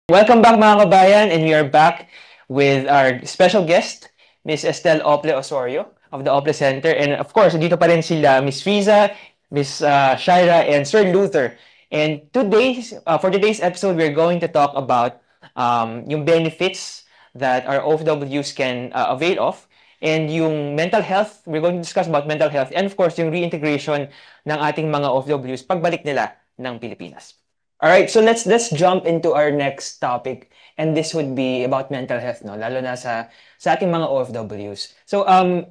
Welcome back mga kabayan, and we are back with our special guest, Miss Estelle Ople Osorio of the Ople Center. And of course, dito pa rin sila Miss Friza, Miss Shaira, and Sir Luther. And for today's episode, we're going to talk about yung benefits that our OFWs can avail of, and yung mental health. We're going to discuss about mental health, and of course, yung reintegration ng ating mga OFWs pagbalik nila ng Pilipinas. All right, so let's jump into our next topic, and this would be about mental health, no, lalo na sa ating mga OFWs. So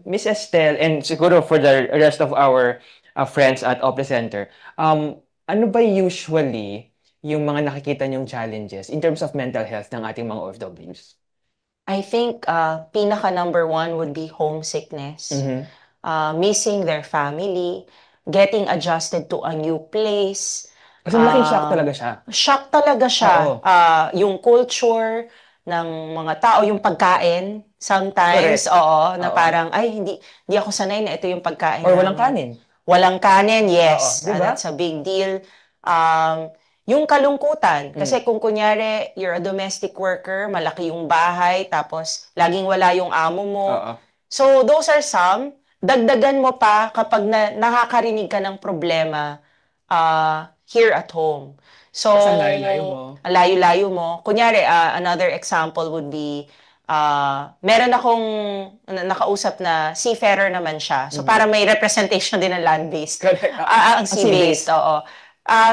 Miss Estelle, and siguro for the rest of our friends at Opera Center, ano ba usually yung mga nakikita niyong challenges in terms of mental health ng ating mga OFWs? I think pinaka number one would be homesickness, Mhm. missing their family, getting adjusted to a new place. Kasi malaking shock talaga siya. Shock talaga siya. Oo, Yung culture ng mga tao, yung pagkain, sometimes, correct. oo, na Oo. parang, ay, hindi ako sanay na ito yung pagkain Or walang namin. kanin. Walang kanin, Oo, yes, 'di ba? that's a big deal. Yung kalungkutan, Mm. kasi kung kunyari, you're a domestic worker, malaki yung bahay, tapos laging wala yung amo mo. Oo. So, those are some. Dagdagan mo pa kapag nakakarinig ka ng problema here at home. So, Kasi ang layo-layo mo. ang layo-layo mo. Kunyari, another example would be, meron akong nakausap na seafarer naman siya. So, Mhm. para may representation din ng land-based. Correct. Ang sea-based, Sea-based. oo.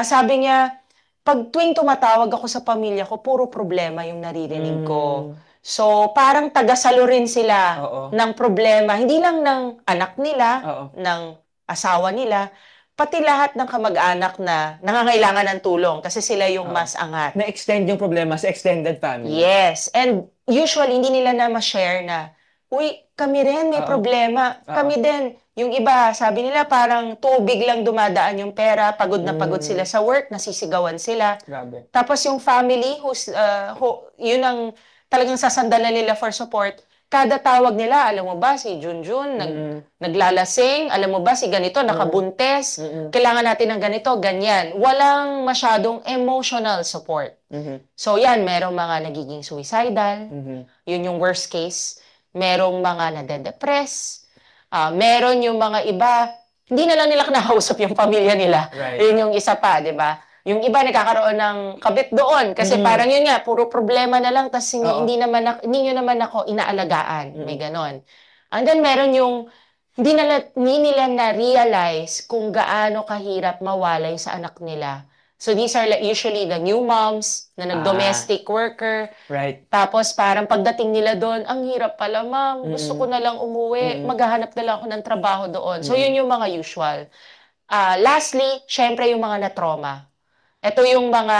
Sabi niya, pag tuwing tumatawag ako sa pamilya ko, puro problema yung naririnig ko. Hmm, So, parang tagasalo rin sila oo, ng problema, hindi lang ng anak nila, oo. ng asawa nila, pati lahat ng kamag-anak na nangangailangan ng tulong kasi sila yung Oo. mas angat. Na-extend yung problema sa extended family. Yes. And usually, hindi nila na ma-share na, uy, kami rin may Oo, problema. oo. Kami din. Yung iba, sabi nila parang tubig lang dumadaan yung pera, pagod na pagod sila Hmm, sa work, nasisigawan sila. grabe. Tapos yung family, yun ang talagang sasandalan nila for support. Kada tawag nila, alam mo ba, si Junjun, Mm, naglalasing, alam mo ba, si ganito, mm, nakabuntes, mm, kailangan natin ng ganito, ganyan. Walang masyadong emotional support. mhm, So yan, merong mga nagiging suicidal, mhm, yun yung worst case. Merong mga nade-depress, meron yung mga iba, hindi na lang nila kinakausap yung pamilya nila. right. Yun yung isa pa, di ba? Yung iba nagkakaroon ng kabit doon kasi Mm, parang yun nga, puro problema na lang tas oo, hindi nyo naman ako inaalagaan. May mm, ganon. And then meron yung hindi nila na-realize kung gaano kahirap mawalay sa anak nila. So these are like usually the new moms na ah, nag-domestic worker. right. Tapos parang pagdating nila doon, ang hirap pala ma'am, gusto ko Mm, na lang umuwi, mm, maghahanap na lang ako ng trabaho doon. So mm, yun yung mga usual. Lastly, syempre yung mga na-trauma. Ito yung mga,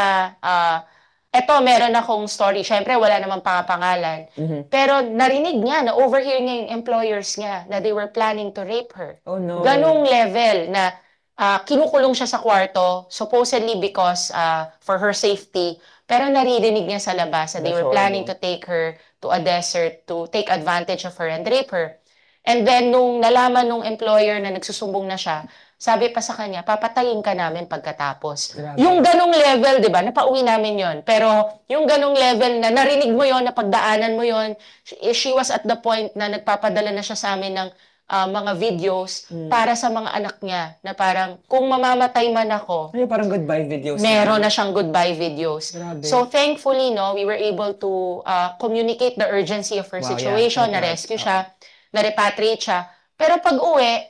eto meron akong story. Syempre wala namang pangalan. mhm. Pero narinig niya, na-overhear niya yung employers niya na they were planning to rape her. Oh Ganong no. level na kinukulong siya sa kwarto, supposedly because for her safety, pero naririnig niya sa labas that they That's were planning horrible. to take her to a desert to take advantage of her and rape her. And then, nung nalaman nung employer na nagsusumbong na siya, sabi pa sa kanya, papatayin ka namin pagkatapos. Yung Grabe. ganong level, di ba? Napauwi namin yon. Pero yung ganong level na narinig mo yon, napagdaanan mo yon, she was at the point na nagpapadala na siya sa amin ng mga videos Mm. para sa mga anak niya na parang kung mamamatay man ako, Ay, parang goodbye videos meron na. na siyang goodbye videos. So Grabe. thankfully, no, we were able to communicate the urgency of her Wow, yeah, situation, thank na God. rescue Oo. siya, na repatriate siya. Pero pag uwi,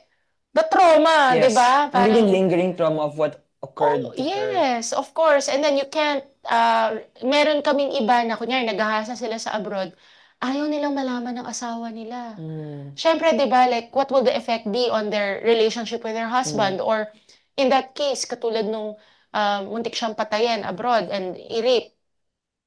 the trauma, 'di Yes. ba? Nagiging Parang lingering trauma of what oh, occurred to her. yes, of course. And then you can't, meron kaming iba na kunyari naghahasa sila sa abroad, ayaw nilang malaman ng asawa nila. Mm. Siyempre, 'di ba, like what will the effect be on their relationship with their Mm. husband, or in that case katulad nung muntik siyang patayin abroad and i-rape.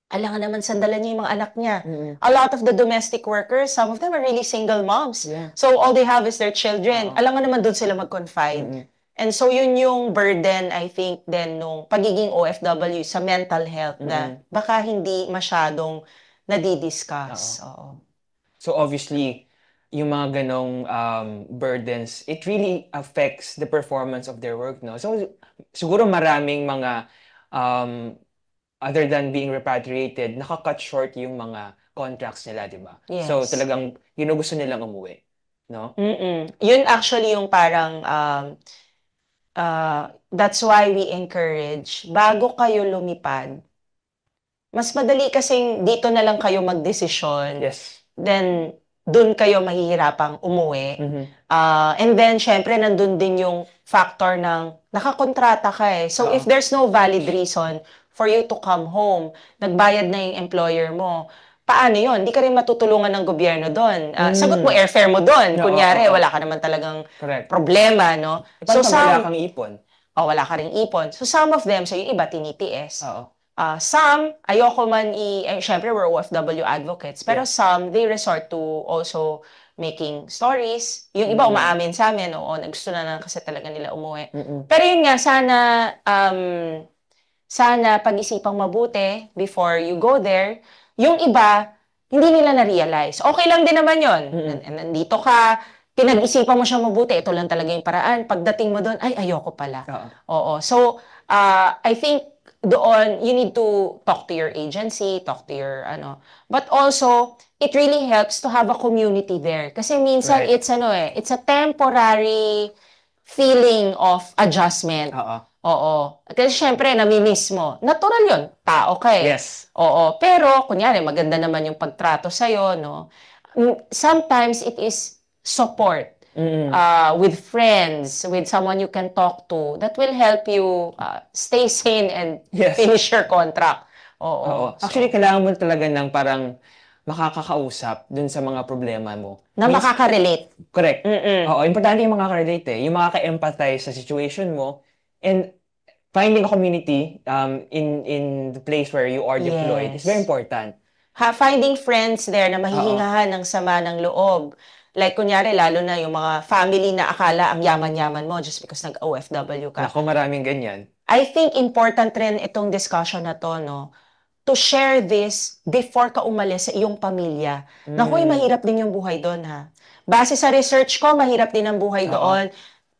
Alangan naman sandalan niya yung mga anak niya. Mm. A lot of the domestic workers, some of them are really single moms. Yeah. So all they have is their children. Oo. Alangan naman doon sila mag-confide. Mm. And so yun yung burden, I think, then nung pagiging OFW sa mental health na Mm. baka hindi masyadong Oo. nadidiscuss. Oo. So obviously, yung mga ganong burdens, it really affects the performance of their work, no? So siguro maraming mga um, other than being repatriated, naka-cut short yung mga contracts nila, di ba? So, Yes. talagang ginugusto nilang umuwi. No? Yun actually yung parang that's why we encourage bago kayo lumipad, mas madali kasing dito na lang kayo magdesisyon, Yes. then dun kayo mahihirapang umuwi. Mhm. And then, syempre, nandun din yung factor ng nakakontrata ka eh. So, Oo. if there's no valid reason for you to come home, nagbayad na yung employer mo, paano yon? Hindi ka rin matutulungan ng gobyerno doon. Sagot mo airfare mo doon. Oo, Kunyari, oo. wala ka naman talagang Correct. problema, no? Paano pag wala kang ipon? Wala ka ring ipon. So, some of them, so yung iba, tinitiis. Oo. Some, ayoko man syempre we're OFW advocates, pero Yeah. some, they resort to also making stories. Yung iba umaamin sa amin, oo, gusto na lang kasi talaga nila umuwi. Pero yun nga, sana pag-isipang mabuti before you go there. Yung iba, hindi nila na-realize. Okay lang din naman yun. Nandito ka, pinag-isipan mo siya mabuti, ito lang talaga yung paraan. Pagdating mo doon, ay, ayoko pala. Oo. So, I think doon, you need to talk to your agency, talk to your, But also, it really helps to have a community there. Kasi minsan, Right. it's a temporary feeling of adjustment. Oo. Kasi syempre, namimiss mo. Natural yun. Tao ka eh. Yes. Oo. Pero, kunyari, maganda naman yung pagtrato sa'yo, no? Sometimes, it is support. With friends, with someone you can talk to, that will help you stay sane and Yes. finish your contract. Oo. Actually, kailangan mo talaga ng parang makakakausap dun sa mga problema mo. Na makaka-relate. Correct. Oo, importante yung makaka-relate eh. Yung makaka-empathize sa situation mo and finding a community in the place where you are deployed is very important. Finding friends there na mahihingahan ng sama ng loob. Like, kunyari, lalo na yung mga family na akala ang yaman-yaman mo just because nag-OFW ka. Naku, maraming ganyan. I think important rin itong discussion na to, no? To share this before ka umalis sa iyong pamilya. Naku, mahirap din yung buhay doon, ha? Base sa research ko, mahirap din ang buhay doon.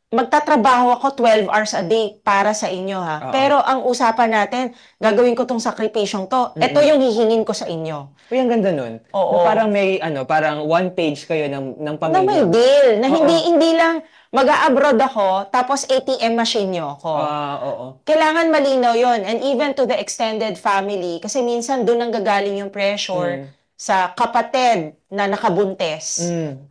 Magtatrabaho ako 12 hours a day para sa inyo, ha? Pero ang usapan natin, gagawin ko tong sakripisyong to. Ito yung hihingin ko sa inyo. Uy, ang ganda nun. Oo. Na parang may, parang one page kayo ng pamilya. Na may deal. Na hindi lang mag-a-abroad ako, tapos ATM machine nyo ako. Oo. Kailangan malinaw yon. And even to the extended family, kasi minsan doon ang gagaling yung pressure sa kapatid na nakabuntes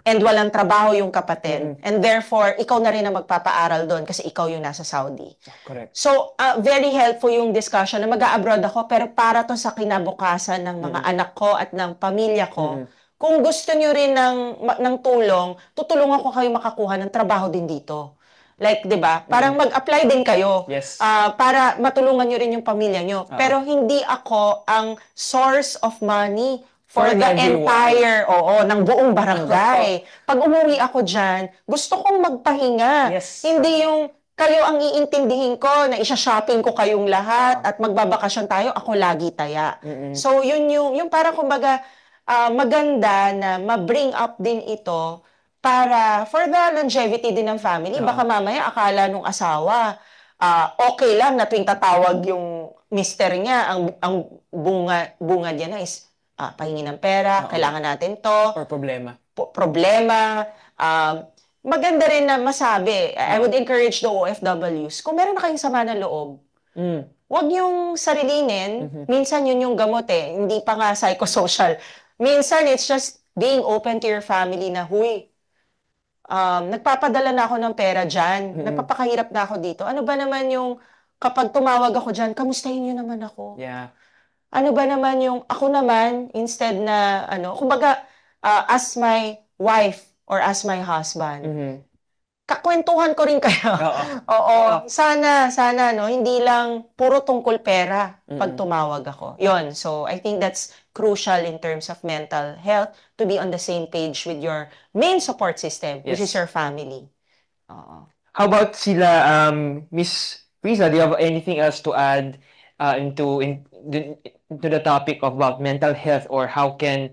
and walang trabaho yung kapatid. And therefore, ikaw na rin ang magpapaaral doon kasi ikaw yung nasa Saudi. Correct. So, very helpful yung discussion na mag-a-abroad ako, pero para to sa kinabukasan ng mga anak ko at ng pamilya ko. Kung gusto nyo rin ng tulong, tutulungan ko kayo makakuha ng trabaho din dito. Like, 'di ba? Parang mag-apply din kayo. Yes. Para matulungan nyo rin yung pamilya nyo. Pero hindi ako ang source of money for the entire, ng buong barangay. Pag umuwi ako diyan, gusto kong magpahinga. Yes. Hindi yung kayo ang iintindihin ko na isa-shopping ko kayong lahat at magbabakasyon tayo, ako lagi taya. So, yun yung para kumbaga maganda na ma-bring up din ito para for the longevity din ng family. Baka mamaya akala nung asawa, okay lang na tuwing tatawag yung mister niya, ang bunga niya na is pahingi ng pera, kailangan natin to. Or problema. Problema. Maganda rin na masabi. I would encourage the OFWs, kung meron na kayong sama ng loob, wag yung sarilinin. Minsan yun yung gamot eh. Hindi pa nga psychosocial. Minsan it's just being open to your family na, huy, nagpapadala na ako ng pera dyan. Nagpapakahirap na ako dito. Ano ba naman yung kapag tumawag ako dyan, kamustahin niyo naman ako. Yeah. Ano ba naman yung ako naman, instead na, kumbaga, as my wife or as my husband, kakwentuhan ko rin kayo. Oo. Sana, no, hindi lang puro tungkol pera pag tumawag ako. Yon. So, I think that's crucial in terms of mental health to be on the same page with your main support system, which is your family. How about sila, Miss Riza, do you have anything else to add into the topic about mental health, or how can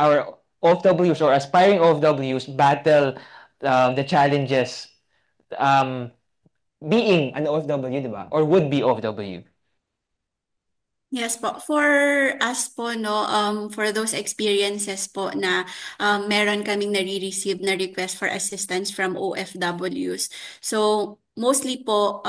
our OFWs or aspiring OFWs battle the challenges being an OFW, di ba? Or would be OFW? Yes po. For us po, no, for those experiences po na meron kaming nare-receive na request for assistance from OFWs. So, mostly po,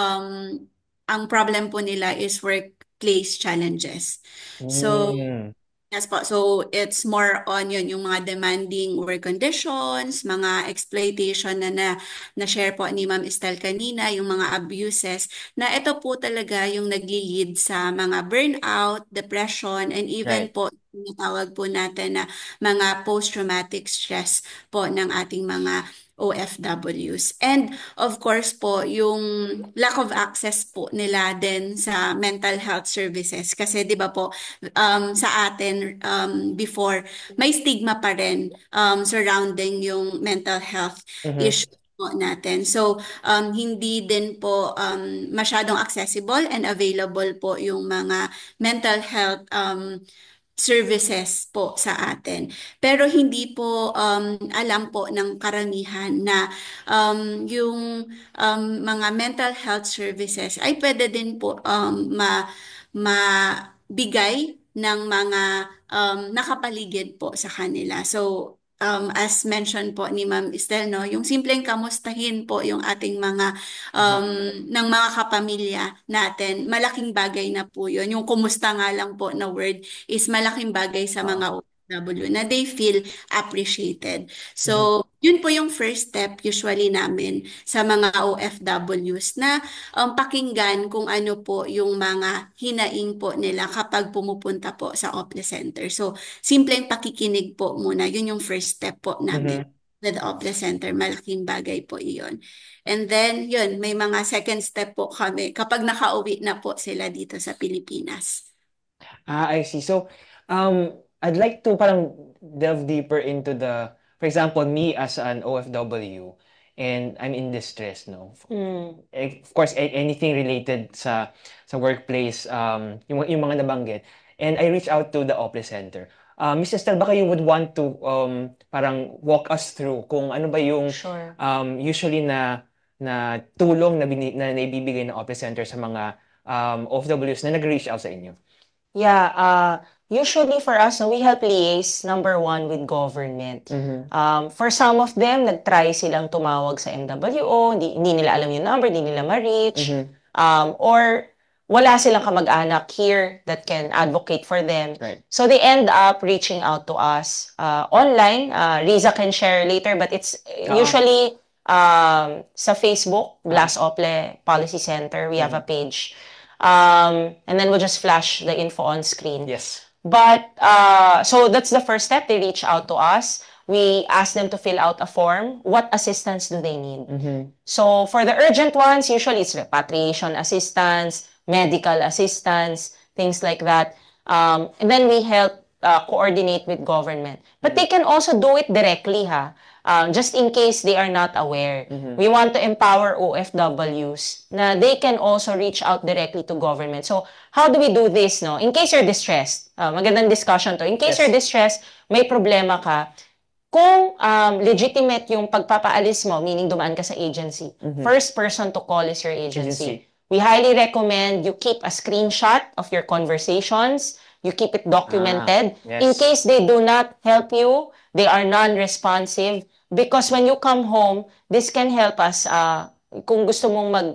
ang problem po nila is workplace challenges. So, Mm. yes po. So, it's more on yun, yung mga demanding work conditions, mga exploitation na-share po ni Ma'am Estel kanina, yung mga abuses, na ito po talaga yung nagli-lead sa mga burnout, depression, and even Right. po, tinatawag po natin na mga post-traumatic stress po ng ating mga OFWs. And of course po, yung lack of access po nila din sa mental health services. Kasi 'di ba po, sa atin before, may stigma pa rin surrounding yung mental health Mhm. issue po natin. So, hindi din po masyadong accessible and available po yung mga mental health services po sa atin. Pero hindi po alam po ng karamihan na yung mga mental health services ay pwede din po mabigay ng mga nakapaligid po sa kanila. So, as mentioned po ni Ma'am Estel, no, yung simpleng kamustahin po yung ating mga Mhm. um, ng mga kapamilya natin, malaking bagay na po yun. Yung kumusta nga lang po na word is malaking bagay sa Oo. mga OFW na they feel appreciated. Mhm. So, yun po yung first step usually namin sa mga OFWs na pakinggan kung ano po yung mga hinaing po nila kapag pumupunta po sa Opera Center. So, simpleng pakikinig po muna. Yun yung first step po namin Mhm. with the Opera Center. Malaking bagay po iyon. And then, yun, may mga second step po kami kapag nakauwi na po sila dito sa Pilipinas. I see. So, I'd like to parang delve deeper into for example, me as an OFW, and I'm in distress, no? Mm. Of course, anything related sa workplace, yung mga nabanggit. And I reach out to the Opera Center. Miss Estelle, baka you would want to parang walk us through kung ano ba yung Sure. usually na tulong na naibibigay ng Opera Center sa mga OFWs na nag-reach out sa inyo. Yeah, usually for us, no, we help liaise, number one, with government. Mhm. For some of them, nag-try silang tumawag sa MWO, hindi nila alam yung number, hindi nila ma-reach. Mhm. Or wala silang kamag-anak here that can advocate for them. Right. So they end up reaching out to us online. Riza can share later, but it's Oo. usually sa Facebook, Blast Ople Policy Center, we have a page. And then we'll just flash the info on screen. Yes. But so that's the first step. They reach out to us. We ask them to fill out a form. What assistance do they need? So for the urgent ones, usually it's repatriation assistance, medical assistance, things like that. And then we help coordinate with government. But they can also do it directly, ha? Just in case they are not aware. We want to empower OFWs na they can also reach out directly to government. So, how do we do this, no? In case you're distressed, magandang discussion to. In case Yes. you're distressed, may problema ka, kung legitimate yung pagpapaalis mo, meaning dumaan ka sa agency, first person to call is your agency. We highly recommend you keep a screenshot of your conversations. You keep it documented. Yes. In case they do not help you, they are non-responsive. Because when you come home, this can help us. Kung gusto mong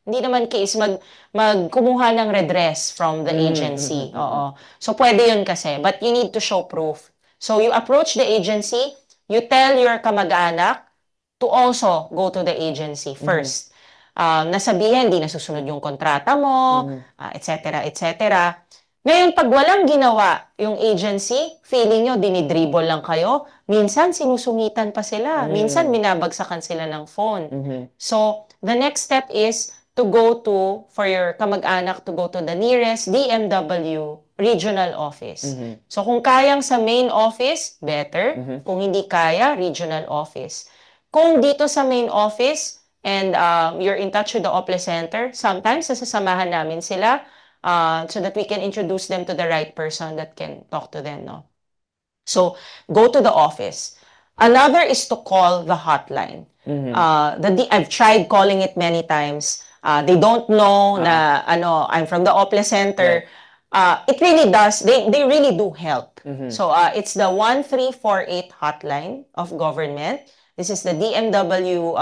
hindi naman case, kumuha ng redress from the agency. Oo. So, pwede yun kasi. But you need to show proof. So, you approach the agency, you tell your kamag-anak to also go to the agency first. Nasabihin, hindi nasusunod yung kontrata mo, et cetera, et cetera. Ngayon, pag walang ginawa yung agency, feeling nyo, dinidribble lang kayo, minsan sinusungitan pa sila, minsan minabagsakan sila ng phone. So, the next step is to go to, for your kamag-anak to go to the nearest DMW regional office. So, kung kayang sa main office, better. Kung hindi kaya, regional office. Kung dito sa main office, and you're in touch with the Opera Center, sometimes sasamahan namin sila so that we can introduce them to the right person that can talk to them, no? So, go to the office. Another is to call the hotline. I've tried calling it many times. They don't know na, I'm from the Opera Center. it really does. They really do help. So it's the 1348 hotline of government. This is the DMW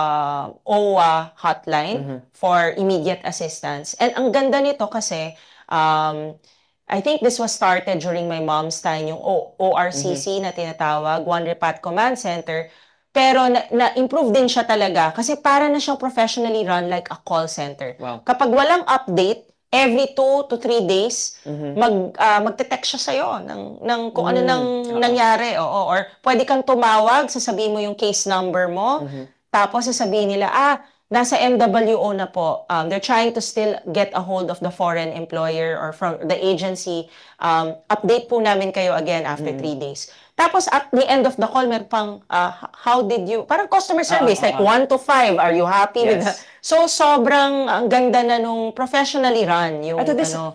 OWA hotline for immediate assistance. And ang ganda nito kasi I think this was started during my mom's time, yung ORCC na tinatawag, One Repat Command Center. Pero na-improve din siya talaga kasi para na siyang professionally run like a call center. Wow. Kapag walang update, every 2 to 3 days, magte-text siya sa'yo ng kung ano nang nangyari. Oo. Or pwede kang tumawag, sasabihin mo yung case number mo, tapos sasabihin nila, nasa MWO na po. They're trying to still get a hold of the foreign employer or from the agency. Update po namin kayo again after 3 days. Tapos at the end of the call, meron pang, how did you, parang customer service, like 1 to 5, are you happy with that? So, sobrang ang ganda na nung professionally run yung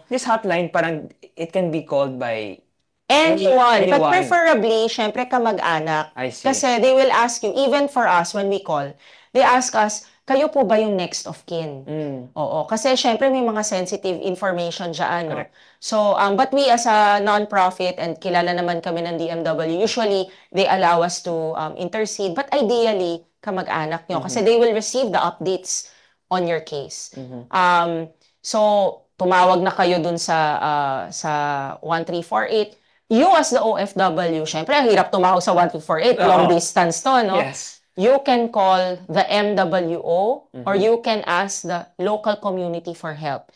this hotline, parang it can be called by anyone. But anyone. preferably, syempre kamag-anak. I see. Kasi they will ask you, even for us when we call, they ask us, kayo po ba yung next of kin? Oo. Kasi syempre may mga sensitive information dyan. No? Correct. So, but we as a non-profit and kilala naman kami ng DMW, usually they allow us to intercede. But ideally, kamag-anak nyo. Kasi they will receive the updates on your case. So, tumawag na kayo dun sa 1348. You as the OFW, syempre, ang hirap tumawag sa 1348. Long distance to, no? Yes. You can call the MWO or you can ask the local community for help.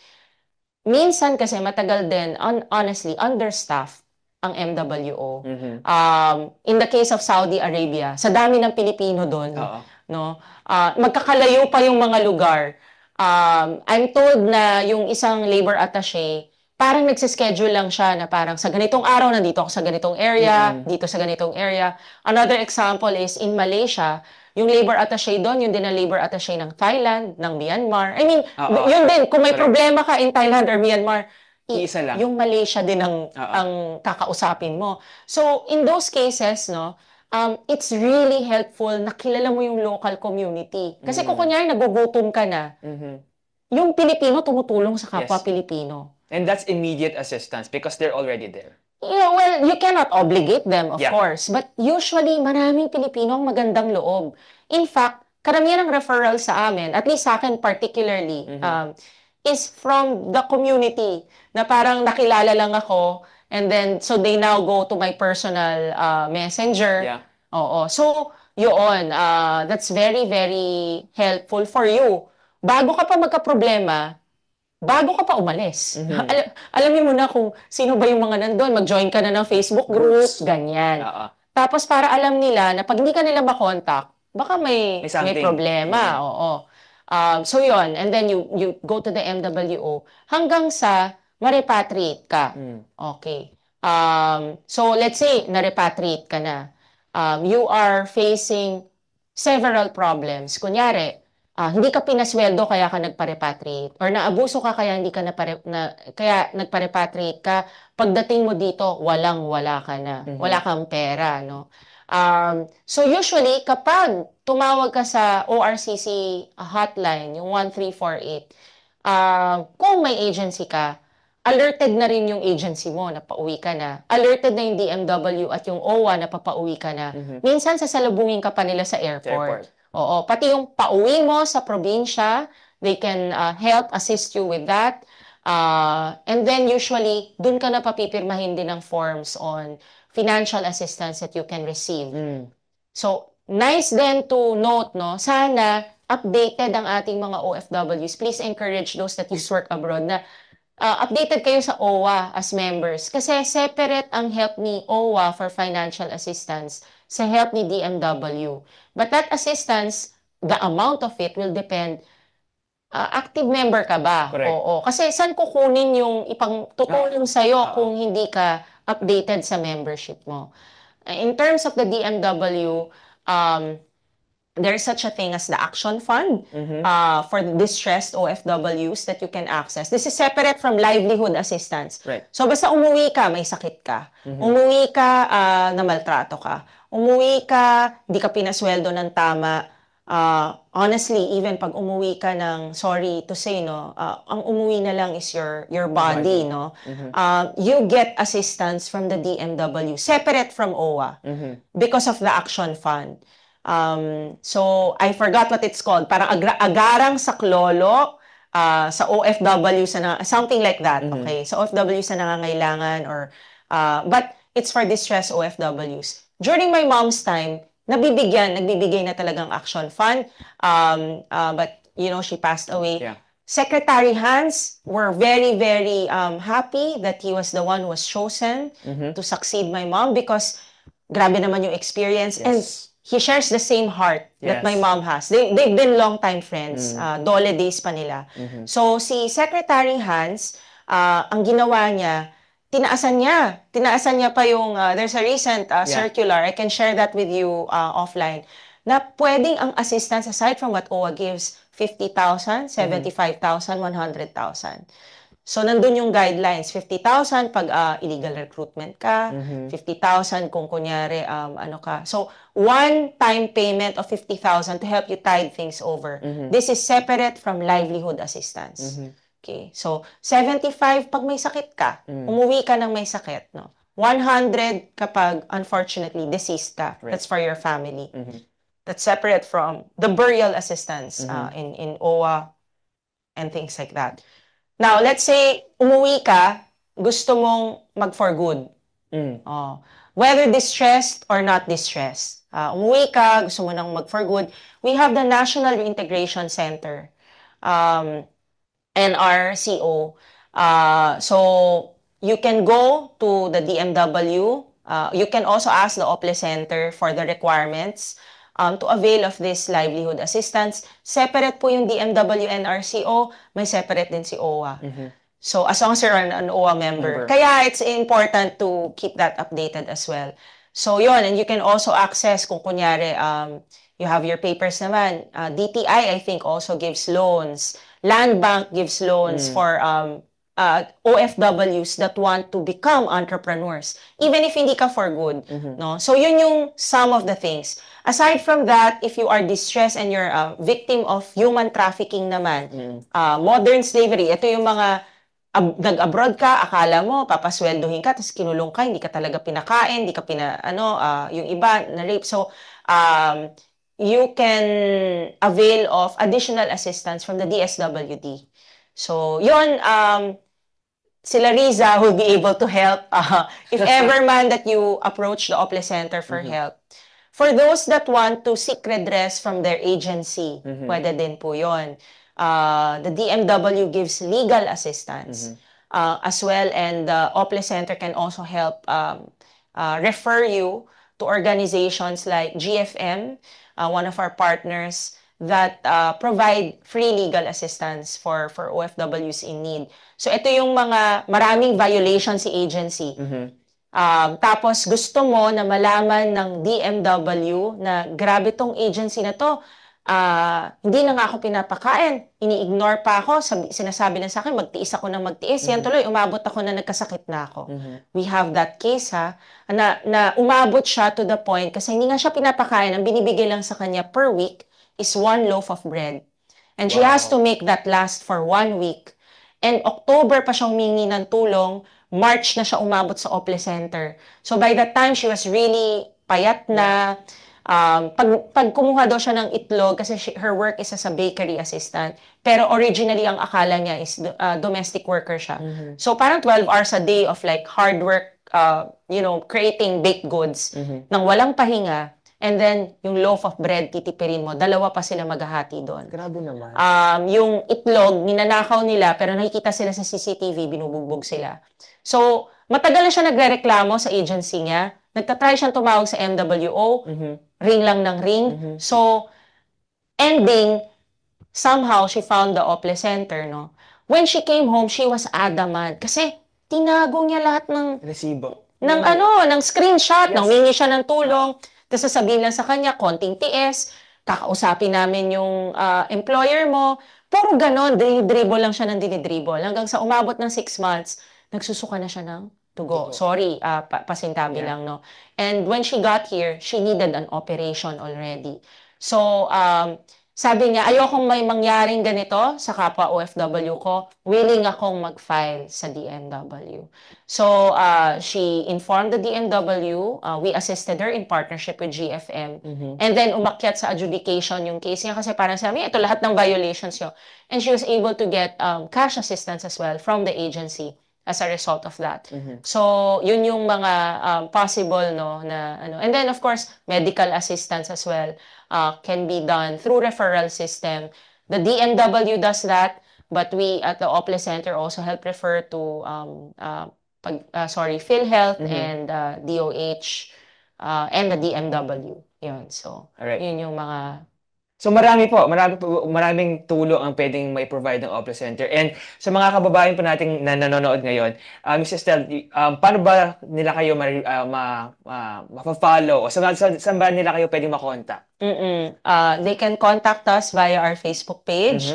Minsan kasi matagal din, honestly, understaffed ang MWO. In the case of Saudi Arabia, sa dami ng Pilipino doon, no? Magkakalayo pa yung mga lugar. I'm told na yung isang labor attaché, parang nagsischedule lang siya na parang sa ganitong araw, nandito ako sa ganitong area, dito sa ganitong area. Another example is in Malaysia, yung labor attaché doon, yun din ang labor attaché ng Thailand, ng Myanmar. I mean, yun din, kung may problema ka in Thailand or Myanmar, Isa lang. yung Malaysia din ang kakausapin mo. So, in those cases, no, it's really helpful na kilala mo yung local community. Kasi kung kunyari nagugutom ka na, yung Pilipino tumutulong sa kapwa Pilipino. And that's immediate assistance because they're already there. Yeah, well, you cannot obligate them, of course. But usually, maraming Pilipino ang magandang loob. In fact, karamihan ng referral sa amin, at least sa akin particularly, is from the community. Na parang nakilala lang ako, and then, so they now go to my personal messenger. Yeah. Oo. So, yun, that's very, very helpful for you. Bago ka pa magka-problema, bago ka pa umalis. Alamin mo na kung sino ba yung mga nandun. Mag-join ka na ng Facebook groups, ganyan. Tapos para alam nila na pag hindi ka nila makontak, baka may problema. Oo. So yun, and then you go to the MWO hanggang sa ma-repatriate ka. Okay. So let's say na-repatriate ka na. You are facing several problems. Kunyari, hindi ka pinasweldo kaya ka nagpa-repatriate or naabuso ka kaya hindi ka kaya nagpa-repatriate ka. Pagdating mo dito, walang-wala ka na. Wala kang pera, no? So usually kapag tumawag ka sa ORCC hotline, yung 1348, kung may agency ka, alerted na rin yung agency mo na pauwi ka na. Alerted na yung DMW at yung OWA na papauwi ka na. Minsan sasalubungin ka pa nila sa airport. Oo, pati yung pauwi mo sa probinsya, they can help assist you with that. And then usually, dun ka na papipirmahin din ng forms on financial assistance that you can receive. So, nice then to note, no, sana updated ang ating mga OFWs. Please encourage those that used to work abroad na updated kayo sa OWA as members. Kasi separate ang help ni OWA for financial assistance sa help ni DMW. But that assistance, the amount of it will depend. Active member ka ba? Correct. Oo. Kasi saan kukunin yung ipang tutulong sa'yo kung hindi ka updated sa membership mo? In terms of the DMW, there's such a thing as the Action Fund for distressed OFWs that you can access. This is separate from livelihood assistance. Right. So basta umuwi ka, may sakit ka. Umuwi ka, na maltrato ka. Umuwi ka, hindi ka pinasweldo ng tama. Honestly, even pag umuwi ka ng, sorry to say, no, ang umuwi na lang is your body, no? You get assistance from the DMW, separate from OWA, because of the Action Fund. So, I forgot what it's called. Parang agarang saklolo sa OFW, something like that, okay? Sa OFW sa nangangailangan, or, but it's for distressed OFWs. During my mom's time, nagbibigay na talagang Action Fund. But, she passed away. Yeah. Secretary Hans were very, very happy that he was the one who was chosen to succeed my mom, because grabe naman yung experience. Yes. And he shares the same heart that my Yes. mom has. They've been longtime friends. Dole days pa nila. So, si Secretary Hans, ang ginawa niya, tinaasan niya pa yung, there's a recent circular, I can share that with you offline, na pwedeng ang assistance, aside from what OWA gives, 50,000, 75,000, 100,000. So, nandun yung guidelines, 50,000 pag illegal recruitment ka, 50,000 kung kunyari, ano ka. So, one-time payment of 50,000 to help you tide things over. This is separate from livelihood assistance. Okay, so 75 pag may sakit ka, umuwi ka ng may sakit, no? 100 kapag unfortunately deceased ka. Right. That's for your family. That's separate from the burial assistance in OWA and things like that. Now, let's say umuwi ka, gusto mong mag for good. Whether distressed or not distressed. Umuwi ka, gusto mo nang mag for good. We have the National Reintegration Center. NRCO. So, you can go to the DMW. You can also ask the OPLE Center for the requirements to avail of this livelihood assistance. Separate po yung DMW NRCO, may separate din si OWA. So, as long as you're an OWA member. Kaya it's important to keep that updated as well. So, yun. And you can also access, kung kunyari, you have your papers naman. DTI, I think, also gives loans. Land Bank gives loans for OFWs that want to become entrepreneurs, even if hindi ka for good. No? So, yun yung some of the things. Aside from that, if you are distressed and you're a victim of human trafficking naman, modern slavery, ito yung mga nag-abroad ka, akala mo, papasweldohin ka, tapos kinulong ka, hindi ka talaga pinakain, hindi ka yung iba, na-rape. So, you can avail of additional assistance from the DSWD. So, yun, sila Riza will be able to help if ever man that you approach the OPLE Center for help. For those that want to seek redress from their agency, pwede din po yun. The DMW gives legal assistance as well, and the OPLE Center can also help refer you to organizations like GFM, one of our partners, that provide free legal assistance for OFWs in need. So ito yung maraming violations si agency. Tapos gusto mo na malaman ng DMW na grabe tong agency na to, hindi na nga ako pinapakain, ini-ignore pa ako, sinasabi na sa akin, magtiis ako ng magtiis, yan tuloy, umabot ako na nagkasakit na ako. We have that case, na umabot siya to the point, kasi hindi nga siya pinapakain, ang binibigay lang sa kanya per week is 1 loaf of bread. And she has to make that last for 1 week. And October pa siya humingi ng tulong, March na siya umabot sa OPLE Center. So by that time, she was really payat na. Pag kumuha daw siya ng itlog, kasi her work is as a bakery assistant, pero originally ang akala niya is domestic worker siya. So parang 12 hours a day of like hard work, creating baked goods nang walang pahinga, and then yung loaf of bread titipirin mo, dalawa pa sila maghahati doon. Grabe naman. Yung itlog, ninanakaw nila, pero nakikita sila sa CCTV, binubugbog sila. So, matagal na siya nagrereklamo sa agency niya. Nagtatry siyang tumawag sa MWO, ring lang ng ring. So, ending, somehow, she found the OPLE Center, no? When she came home, she was adamant. Kasi, tinago niya lahat ng Resibo. ng screenshot, nang wingi siya ng tulong. Tapos sasabihin lang sa kanya, konting tiis, kakausapin namin yung employer mo. Puro ganon, dinidribble lang siya ng dinidribble. Hanggang sa umabot ng 6 months, nagsusuka na siya ng tugo. Sorry, pasintabi lang, no? And when she got here, she needed an operation already. So, sabi niya, ayokong may mangyaring ganito sa kapwa OFW ko, willing akong mag-file sa DMW. So, she informed the DMW, we assisted her in partnership with GFM, and then umakyat sa adjudication yung case niya kasi parang sabi, ito lahat ng violations yun. And she was able to get cash assistance as well from the agency as a result of that. So, yun yung mga possible, no, na ano. And then, of course, medical assistance as well can be done through referral system. The DMW does that, but we at the Opple Center also help refer to PhilHealth and DOH and the DMW. Yun. So, Alright. yun yung mga So maraming tulong ang pwedeng mai-provide ng Opera Center. And sa mga kababayan po nating na nanonood ngayon, Ms. Estelle, paano ba nila kayo ma-follow? O saan ba nila kayo pwedeng makontak? They can contact us via our Facebook page.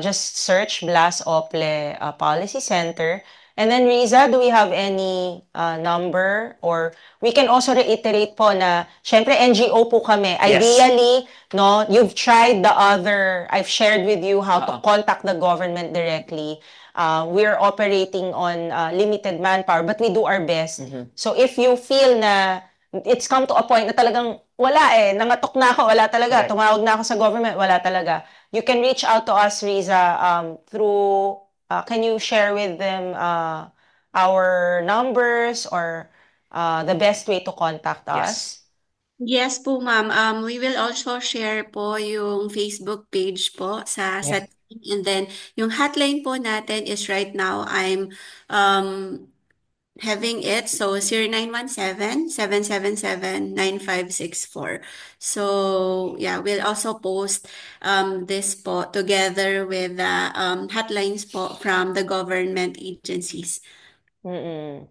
Just search Blas Ople Policy Center. And then, Riza, do we have any number? Or we can also reiterate po na, syempre, NGO po kami. Yes. Ideally, no, you've tried the other, I've shared with you how to contact the government directly. We're operating on limited manpower, but we do our best. So if you feel na it's come to a point na talagang wala nangatok na ako, wala talaga. Right. Tumawag na ako sa government, wala talaga. You can reach out to us, Riza, through, can you share with them our numbers or the best way to contact us? Yes po, ma'am. We will also share po yung Facebook page po sa team. And then, yung hotline po natin is right now, I'm having it. So, 0917-777-9564. So, yeah, we'll also post this po together with the hotlines po from the government agencies. Yun,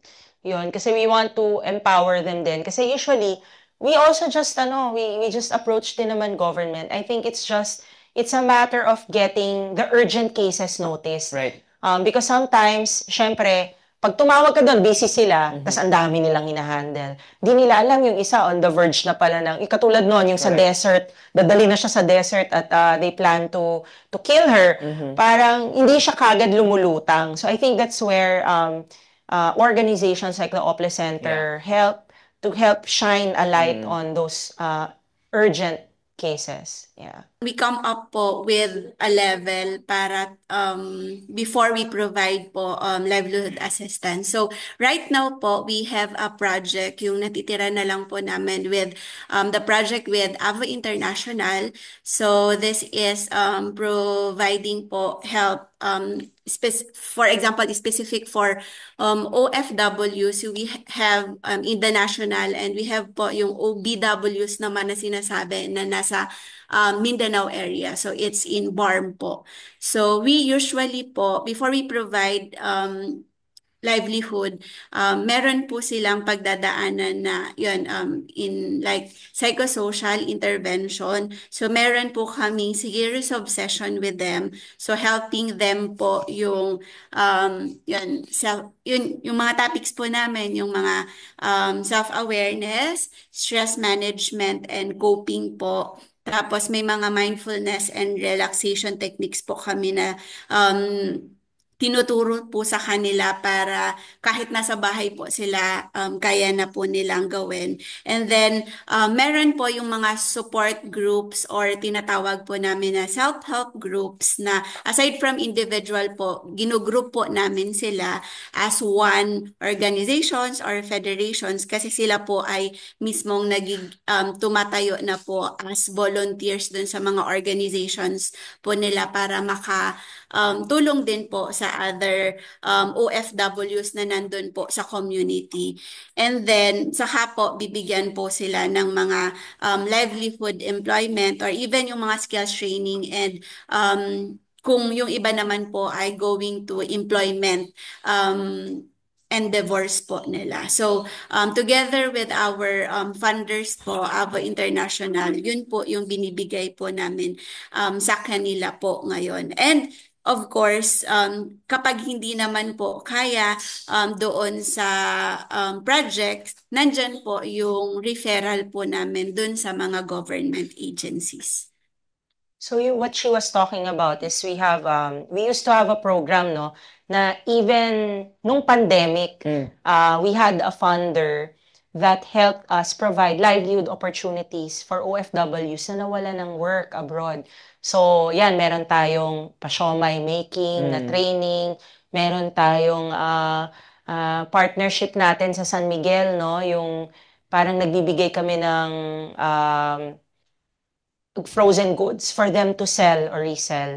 kasi we want to empower them din. Kasi usually, we also just, we just approach din naman government. I think it's a matter of getting the urgent cases noticed. Right. Because sometimes, syempre, pag tumawag ka doon, busy sila, tas ang dami nilang hinahandle. Di nila alam yung isa on the verge na pala ng, katulad noon, yung sa desert, dadali na siya sa desert at they plan to kill her. Parang hindi siya kagad lumulutang. So I think that's where organizations like the Opple Center help shine a light on those urgent cases. Yeah. We come up po with a level para before we provide po livelihood assistance. So right now po we have a project, yung natitira na lang po namin with the project with AVO International. So this is providing po help for example, specific for OFW. So we have in the national and we have po yung OBWs naman na sinasabi na nasa Mindanao area. So it's in BARM po. So we usually po, before we provide livelihood, meron po silang pagdadaanan na yun, in like psychosocial intervention. So meron po kaming series of session with them. So helping them po yung yung mga topics po namin, yung mga self-awareness, stress management, and coping po. Tapos may mga mindfulness and relaxation techniques po kami na tinuturo po sa kanila para kahit nasa bahay po sila, kaya na po nilang gawin. And then, meron po yung mga support groups or tinatawag po namin na self-help groups na aside from individual po, ginugroup po namin sila as one organizations or federations kasi sila po ay mismong tumatayo na po as volunteers dun sa mga organizations po nila para tulong din po sa other OFWs na nandun po sa community. And then, saka po, bibigyan po sila ng mga livelihood employment or even yung mga skills training and kung yung iba naman po ay going to employment endeavors po nila. So, together with our funders po, AVO International, yun po yung binibigay po namin sa kanila po ngayon. And of course, kapag hindi naman po kaya doon sa project, nandyan po yung referral po namin doon sa mga government agencies. So what she was talking about is we used to have a program, no, na even nung pandemic, we had a funder that helped us provide livelihood opportunities for OFWs na nawala ng work abroad. So yan, meron tayong pa-siomai making na training, meron tayong partnership natin sa San Miguel, no, yung parang nagbibigay kami ng frozen goods for them to sell or resell.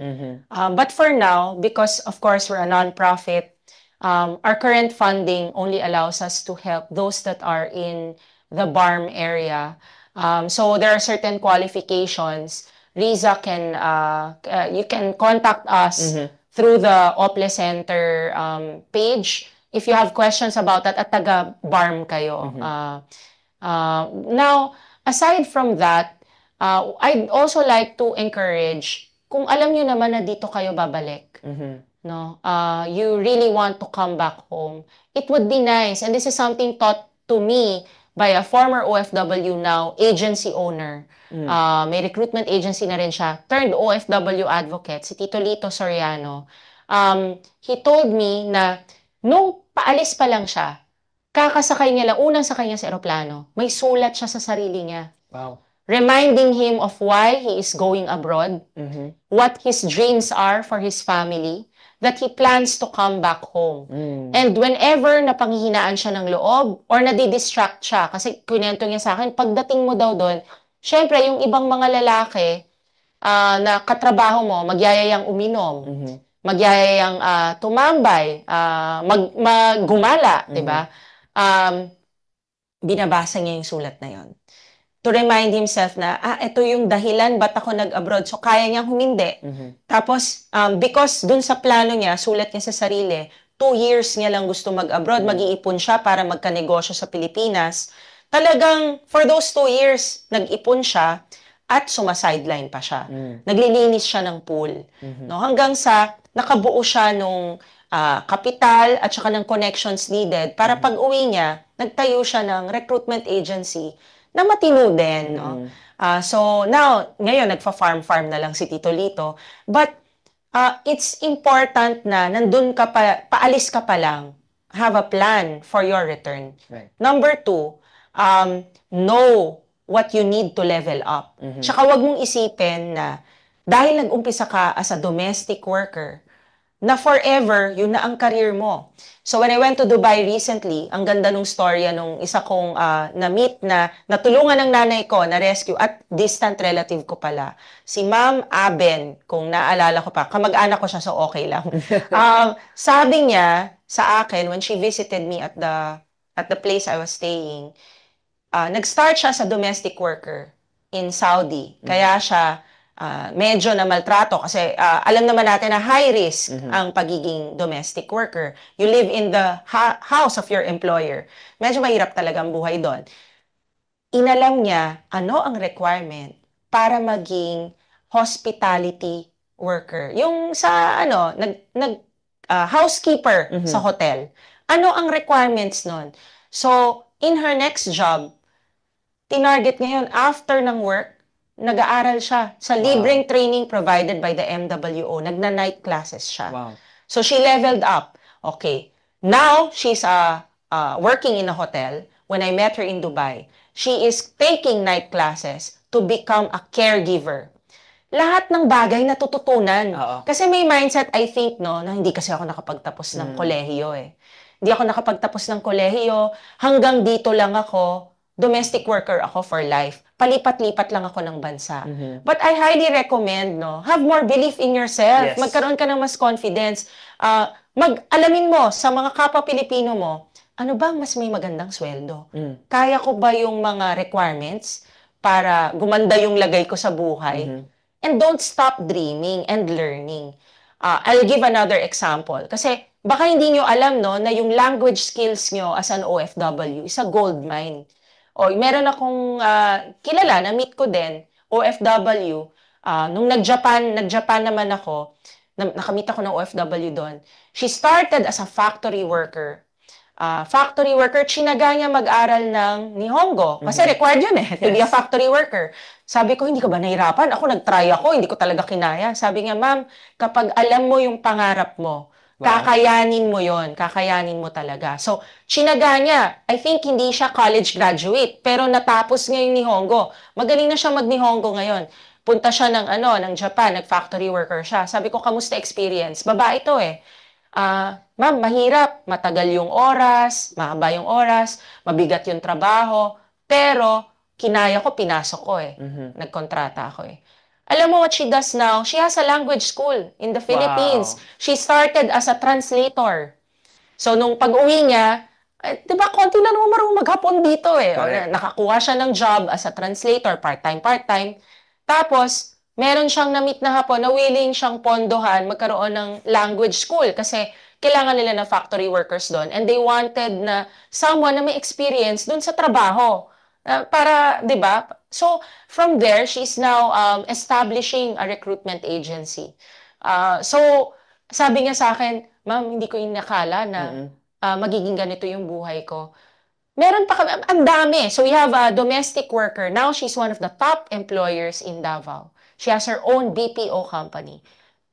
But for now, because of course we're a non-profit, our current funding only allows us to help those that are in the BARM area. So there are certain qualifications. Riza you can contact us through the Ople Center page if you have questions about that at taga BARM kayo. Now, aside from that, I'd also like to encourage, kung alam nyo naman na dito kayo babalik, no, you really want to come back home, it would be nice, and this is something taught to me by a former OFW, now agency owner. May recruitment agency na rin siya, turned OFW advocate, si Tito Lito Soriano. He told me na nung paalis pa lang siya, kakasakay niya lang, unang sakay niya sa eroplano, may sulat siya sa sarili niya. Wow. Reminding him of why he is going abroad, what his dreams are for his family, that he plans to come back home. And whenever napanghihinaan siya ng loob or nadidistract siya, kasi kwento niya sa akin, pagdating mo daw doon, syempre yung ibang mga lalaki na katrabaho mo, magyayayang uminom, magyayayang tumambay, maggumala, di ba? Binabasa niya yung sulat na yon to remind himself na, ito yung dahilan ba't ako nag-abroad. So, kaya niyang humindi. Tapos, because dun sa plano niya, sulat niya sa sarili, 2 years niya lang gusto mag-abroad, mag-iipon siya para magkanegosyo sa Pilipinas. Talagang, for those 2 years, nag-ipon siya at sumasideline pa siya. Naglilinis siya ng pool. No? Hanggang sa nakabuo siya nung kapital at saka ng connections needed para pag-uwi niya, nagtayo siya ng recruitment agency na matino din, no? So, now, ngayon, nagfa-farm na lang si Tito Lito. But, it's important na nandun ka pa, paalis ka pa lang, have a plan for your return. Right. Number 2, know what you need to level up. Tsaka wag mong isipin na dahil nag-umpisa ka as a domestic worker, na forever, yun na ang career mo. So when I went to Dubai recently, ang ganda nung storya nung isa kong na-meet na natulungan ng nanay ko na rescue at distant relative ko pala. Si Ma'am Aben, kung naalala ko pa, kamag-anak ko siya so okay lang. Sabi niya sa akin when she visited me at the place I was staying, nag-start siya sa domestic worker in Saudi. Kaya siya medyo na maltrato kasi alam naman natin na high risk ang pagiging domestic worker. You live in the house of your employer. Medyo mahirap talaga ang buhay doon. Inalam niya ano ang requirement para maging hospitality worker. Yung sa housekeeper sa hotel. Ano ang requirements nun? So, in her next job, tinarget ngayon after ng work, nag-aaral siya sa libreng training provided by the MWO. Nagna-night classes siya. Wow. So, she leveled up. Okay. Now, she's working in a hotel. When I met her in Dubai, she is taking night classes to become a caregiver. Lahat ng bagay natututunan. Kasi may mindset, I think, no, na hindi kasi ako nakapagtapos ng kolehiyo eh. Hindi ako nakapagtapos ng kolehiyo. Hanggang dito lang ako. Domestic worker ako for life. Palipat-lipat lang ako ng bansa. But I highly recommend, no, have more belief in yourself. Yes. Magkaroon ka ng mas confidence. Alamin mo sa mga kapwa Pilipino mo, ano bang mas may magandang sweldo? Kaya ko ba yung mga requirements para gumanda yung lagay ko sa buhay? And don't stop dreaming and learning. I'll give another example. Kasi baka hindi nyo alam, no, na yung language skills nyo as an OFW is a gold mine. O, meron akong kilala, na-meet ko din, OFW, nung nag-Japan naman ako, nakamit ako ng OFW doon. She started as a factory worker. Factory worker, tsinaga niya mag-aral ng Nihongo. Kasi required yun to be a factory worker. Sabi ko, hindi ka ba nahirapan? Ako, nag-try ako, hindi ko talaga kinaya. Sabi niya, ma'am, kapag alam mo yung pangarap mo, kakayanin mo yon, kakayanin mo talaga. So, tsinaga niya. I think hindi siya college graduate, pero natapos niya yung Nihongo. Magaling na siya mag-Nihongo ngayon. Punta siya ng Japan, nag-factory worker siya. Sabi ko, kamusta experience? Babae to ma'am, mahirap, matagal yung oras, mahaba yung oras, mabigat yung trabaho, pero kinaya ko, pinasok ko Nagkontrata ako Alam mo what she does now? She has a language school in the Philippines. Wow. She started as a translator. So, nung pag-uwi niya, di ba, konti na naman marunong maghapon dito Correct. Nakakuha siya ng job as a translator, part-time. Tapos, meron siyang na-meet na hapon na willing siyang pondohan magkaroon ng language school kasi kailangan nila ng factory workers doon. And they wanted na someone na may experience doon sa trabaho. Para, di ba? So, from there, she's now establishing a recruitment agency. So, sabi niya sa akin, ma'am, hindi ko inakala na magiging ganito yung buhay ko. Meron pa kami, ang dami. So we have a domestic worker. Now she's one of the top employers in Davao. She has her own BPO company.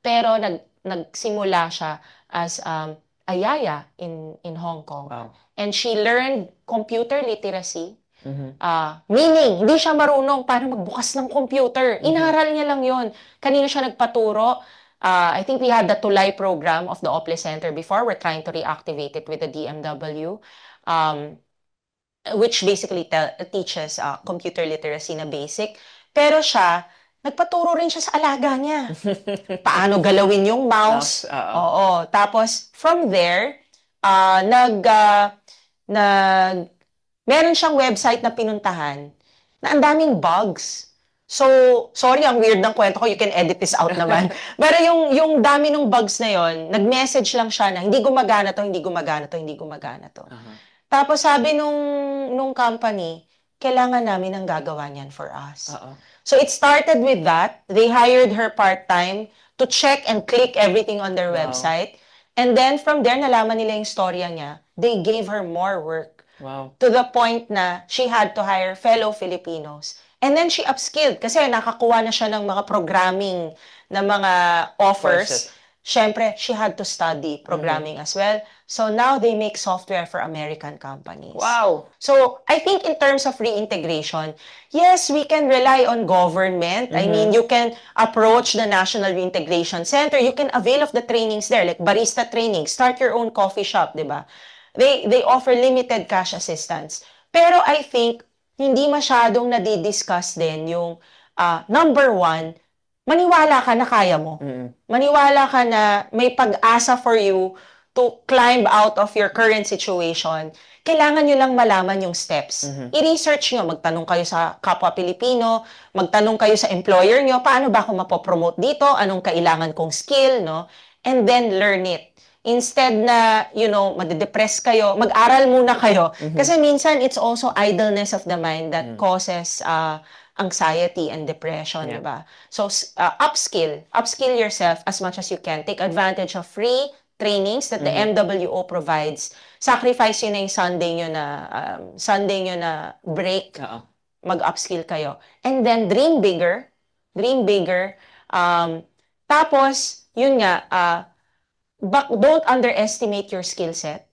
Pero nagsimula siya as a yaya in Hong Kong. Wow. And she learned computer literacy. Meaning, hindi siya marunong paano magbukas ng computer. Inaral niya lang yon. Kanina siya nagpaturo. I think we had the Tulay program of the Opple Center before. We're trying to reactivate it with the DMW. Which basically teaches computer literacy na basic. Pero siya, nagpaturo rin siya sa alaga niya. Paano galawin yung mouse. Oo. Tapos, from there, meron siyang website na pinuntahan na ang daming bugs. So, sorry, ang weird ng kwento ko. You can edit this out naman. Pero yung dami ng bugs na yon, nag-message lang siya na hindi gumagana to. Tapos sabi nung company, kailangan namin ang gagawa niyan for us. So it started with that. They hired her part-time to check and click everything on their website. And then from there, nalaman nila yung storya niya. They gave her more work. Wow. To the point na she had to hire fellow Filipinos. And then she upskilled kasi nakakuha na siya ng mga programming na mga offers. Siyempre, she had to study programming as well. So now they make software for American companies. Wow. So I think in terms of reintegration, yes, we can rely on government. I mean, you can approach the National Reintegration Center. You can avail of the trainings there, like barista training, start your own coffee shop, di ba? They offer limited cash assistance. Pero I think, hindi masyadong nadidiscuss din yung number one, maniwala ka na kaya mo. Maniwala ka na may pag-asa for you to climb out of your current situation. Kailangan nyo lang malaman yung steps. I-research nyo, magtanong kayo sa kapwa Pilipino, magtanong kayo sa employer nyo, paano ba ako mapopromote dito, anong kailangan kong skill, no? And then learn it. Instead na, madidepress kayo, mag-aral muna kayo. Kasi minsan, it's also idleness of the mind that causes anxiety and depression, diba? So, upskill yourself as much as you can. Take advantage of free trainings that the MWO provides. Sacrifice yun na yung Sunday nyo na break. Mag-upskill kayo. And then, dream bigger. Tapos, yun nga, don't underestimate your skill set.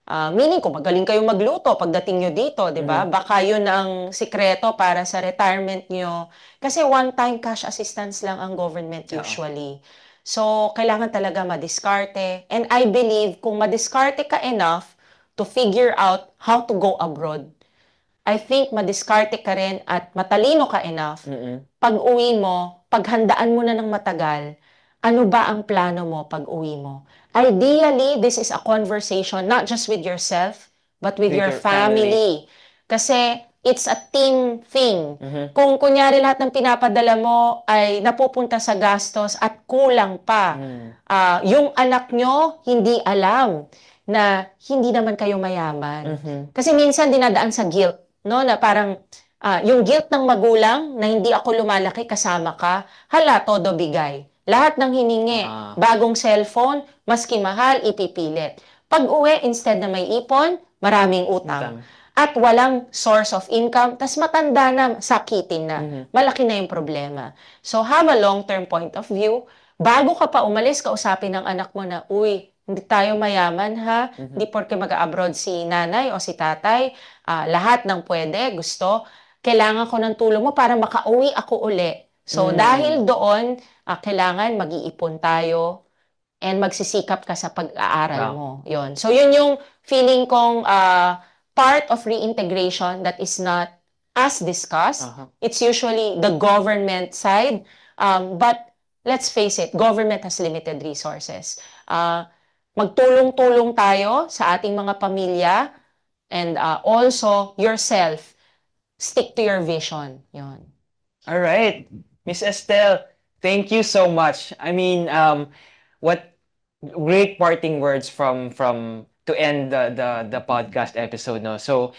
Meaning, kung magaling kayo magluto pagdating nyo dito, di ba? Baka yun ang sikreto para sa retirement nyo. Kasi one-time cash assistance lang ang government usually. So, kailangan talaga madiskarte. And I believe, kung madiskarte ka enough to figure out how to go abroad, I think madiskarte ka rin at matalino ka enough. Pag-uwi mo, paghandaan mo na ng matagal, ano ba ang plano mo pag-uwi mo? Ideally, this is a conversation not just with yourself, but with your family. Kasi it's a team thing. Kung kunyari lahat ng pinapadala mo ay napupunta sa gastos at kulang pa, yung anak nyo hindi alam na hindi naman kayo mayaman. Kasi minsan dinadaan sa guilt, no? Na parang yung guilt ng magulang na hindi ako lumalaki kasama ka, hala, todo bigay. Lahat ng hiningi, bagong cellphone, maski mahal, ipipilit. Pag-uwi, instead na may ipon, maraming utang. At walang source of income, tas matanda na, sakitin na. Malaki na yung problema. So have a long-term point of view. Bago ka pa umalis, kausapin ng anak mo na, uy, hindi tayo mayaman ha, hindi porke mag-abroad si nanay o si tatay, lahat ng pwede, gusto, kailangan ko ng tulong mo para makauwi ako uli. So dahil doon, kailangan mag-iipon tayo and magsisikap ka sa pag-aaral mo. Yun. So yun yung feeling kong part of reintegration that is not as discussed. It's usually the government side. But let's face it, government has limited resources. Magtulong-tulong tayo sa ating mga pamilya and also yourself. Stick to your vision. Yun. All right. Miss Estelle, thank you so much. I mean, what great parting words from to end the podcast episode, no? So,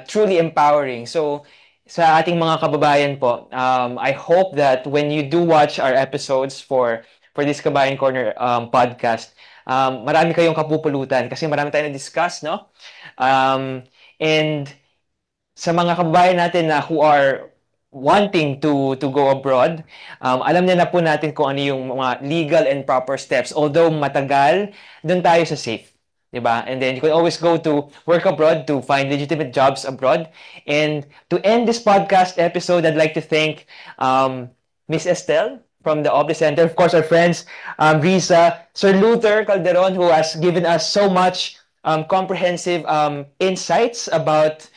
truly empowering. So, sa ating mga kababayan po, I hope that when you do watch our episodes for this Kabayan Corner podcast, marami kayong kapupulutan kasi marami tayong na-discuss, no? And sa mga kababayan natin na who are wanting to go abroad, alam na po natin kung ano yung mga legal and proper steps. Although matagal, doon tayo sa safe. Diba? And then you can always go to work abroad to find legitimate jobs abroad. And to end this podcast episode, I'd like to thank Miss Estelle from the Oble Center, of course, our friends, Risa, Sir Luther Calderon, who has given us so much comprehensive insights about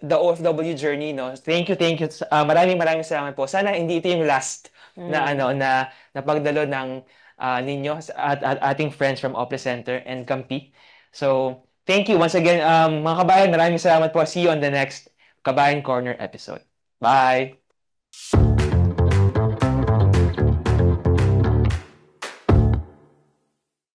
the OFW journey, no? Thank you. Maraming salamat po. Sana hindi ito yung last na pagdalo ng ninyo at ating friends from Ople Center and Campi. So, thank you once again, mga kabayan. Maraming salamat po. See you on the next Kabayan Corner episode. Bye!